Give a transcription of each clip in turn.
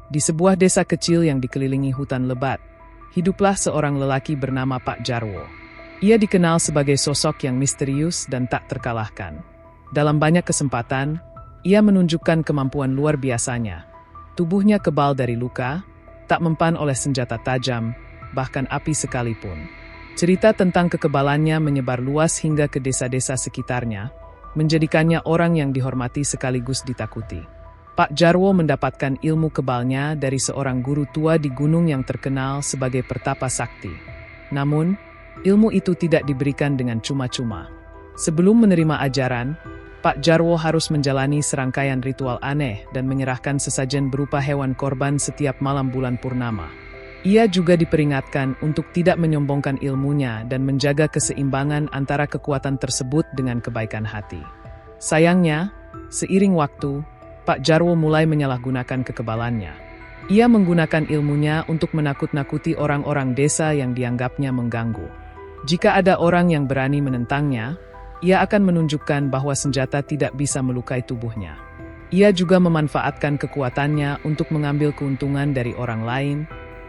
Di sebuah desa kecil yang dikelilingi hutan lebat, hiduplah seorang lelaki bernama Pak Jarwo. Ia dikenal sebagai sosok yang misterius dan tak terkalahkan. Dalam banyak kesempatan, ia menunjukkan kemampuan luar biasanya. Tubuhnya kebal dari luka, tak mempan oleh senjata tajam, bahkan api sekalipun. Cerita tentang kekebalannya menyebar luas hingga ke desa-desa sekitarnya, menjadikannya orang yang dihormati sekaligus ditakuti. Pak Jarwo mendapatkan ilmu kebalnya dari seorang guru tua di gunung yang terkenal sebagai Pertapa Sakti. Namun, ilmu itu tidak diberikan dengan cuma-cuma. Sebelum menerima ajaran, Pak Jarwo harus menjalani serangkaian ritual aneh dan menyerahkan sesajen berupa hewan korban setiap malam bulan purnama. Ia juga diperingatkan untuk tidak menyombongkan ilmunya dan menjaga keseimbangan antara kekuatan tersebut dengan kebaikan hati. Sayangnya, seiring waktu, Pak Jarwo mulai menyalahgunakan kekebalannya. Ia menggunakan ilmunya untuk menakut-nakuti orang-orang desa yang dianggapnya mengganggu. Jika ada orang yang berani menentangnya, ia akan menunjukkan bahwa senjata tidak bisa melukai tubuhnya. Ia juga memanfaatkan kekuatannya untuk mengambil keuntungan dari orang lain,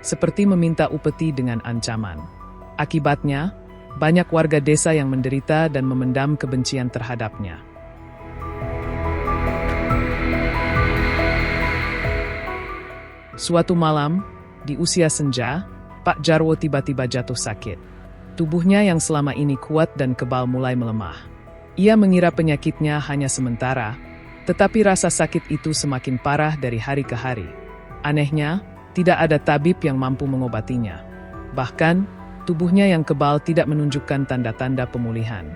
seperti meminta upeti dengan ancaman. Akibatnya, banyak warga desa yang menderita dan memendam kebencian terhadapnya. Suatu malam, di usia senja, Pak Jarwo tiba-tiba jatuh sakit. Tubuhnya yang selama ini kuat dan kebal mulai melemah. Ia mengira penyakitnya hanya sementara, tetapi rasa sakit itu semakin parah dari hari ke hari. Anehnya, tidak ada tabib yang mampu mengobatinya. Bahkan, tubuhnya yang kebal tidak menunjukkan tanda-tanda pemulihan.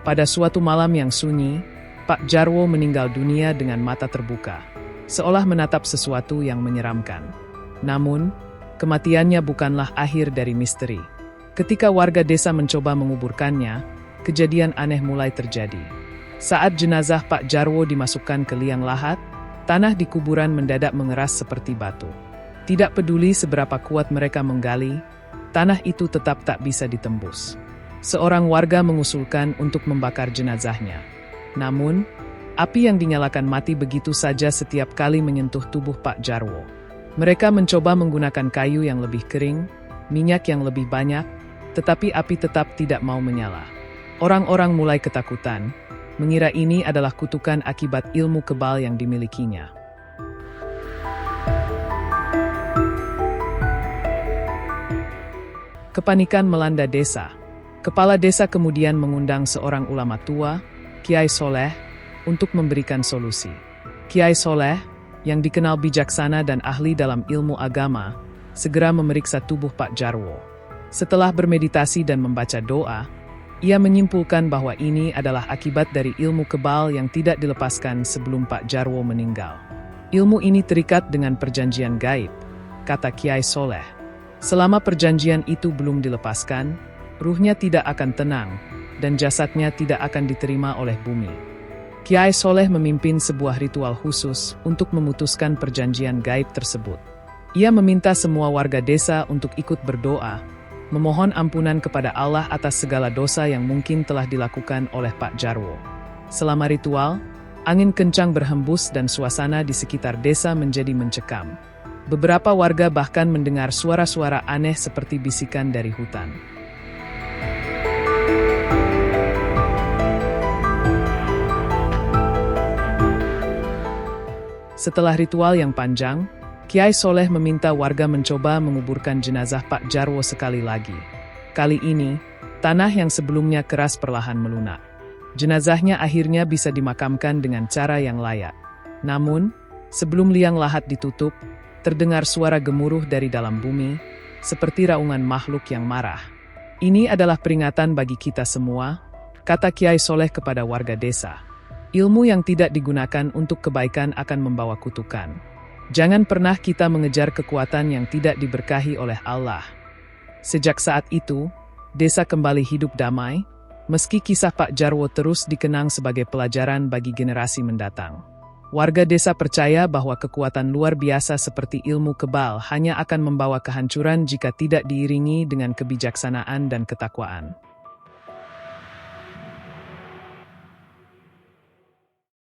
Pada suatu malam yang sunyi, Pak Jarwo meninggal dunia dengan mata terbuka, seolah menatap sesuatu yang menyeramkan. Namun, kematiannya bukanlah akhir dari misteri. Ketika warga desa mencoba menguburkannya, kejadian aneh mulai terjadi. Saat jenazah Pak Jarwo dimasukkan ke liang lahat, tanah di kuburan mendadak mengeras seperti batu. Tidak peduli seberapa kuat mereka menggali, tanah itu tetap tak bisa ditembus. Seorang warga mengusulkan untuk membakar jenazahnya. Namun, api yang dinyalakan mati begitu saja setiap kali menyentuh tubuh Pak Jarwo. Mereka mencoba menggunakan kayu yang lebih kering, minyak yang lebih banyak, tetapi api tetap tidak mau menyala. Orang-orang mulai ketakutan, mengira ini adalah kutukan akibat ilmu kebal yang dimilikinya. Kepanikan melanda desa. Kepala desa kemudian mengundang seorang ulama tua, Kiai Soleh, untuk memberikan solusi. Kiai Soleh, yang dikenal bijaksana dan ahli dalam ilmu agama, segera memeriksa tubuh Pak Jarwo. Setelah bermeditasi dan membaca doa, ia menyimpulkan bahwa ini adalah akibat dari ilmu kebal yang tidak dilepaskan sebelum Pak Jarwo meninggal. Ilmu ini terikat dengan perjanjian gaib, kata Kiai Soleh. Selama perjanjian itu belum dilepaskan, ruhnya tidak akan tenang, dan jasadnya tidak akan diterima oleh bumi. Kiai Soleh memimpin sebuah ritual khusus untuk memutuskan perjanjian gaib tersebut. Ia meminta semua warga desa untuk ikut berdoa, memohon ampunan kepada Allah atas segala dosa yang mungkin telah dilakukan oleh Pak Jarwo. Selama ritual, angin kencang berhembus dan suasana di sekitar desa menjadi mencekam. Beberapa warga bahkan mendengar suara-suara aneh seperti bisikan dari hutan. Setelah ritual yang panjang, Kiai Soleh meminta warga mencoba menguburkan jenazah Pak Jarwo sekali lagi. Kali ini, tanah yang sebelumnya keras perlahan melunak. Jenazahnya akhirnya bisa dimakamkan dengan cara yang layak. Namun, sebelum liang lahat ditutup, terdengar suara gemuruh dari dalam bumi, seperti raungan makhluk yang marah. Ini adalah peringatan bagi kita semua, kata Kiai Soleh kepada warga desa. Ilmu yang tidak digunakan untuk kebaikan akan membawa kutukan. Jangan pernah kita mengejar kekuatan yang tidak diberkahi oleh Allah. Sejak saat itu, desa kembali hidup damai, meski kisah Pak Jarwo terus dikenang sebagai pelajaran bagi generasi mendatang. Warga desa percaya bahwa kekuatan luar biasa seperti ilmu kebal hanya akan membawa kehancuran jika tidak diiringi dengan kebijaksanaan dan ketakwaan.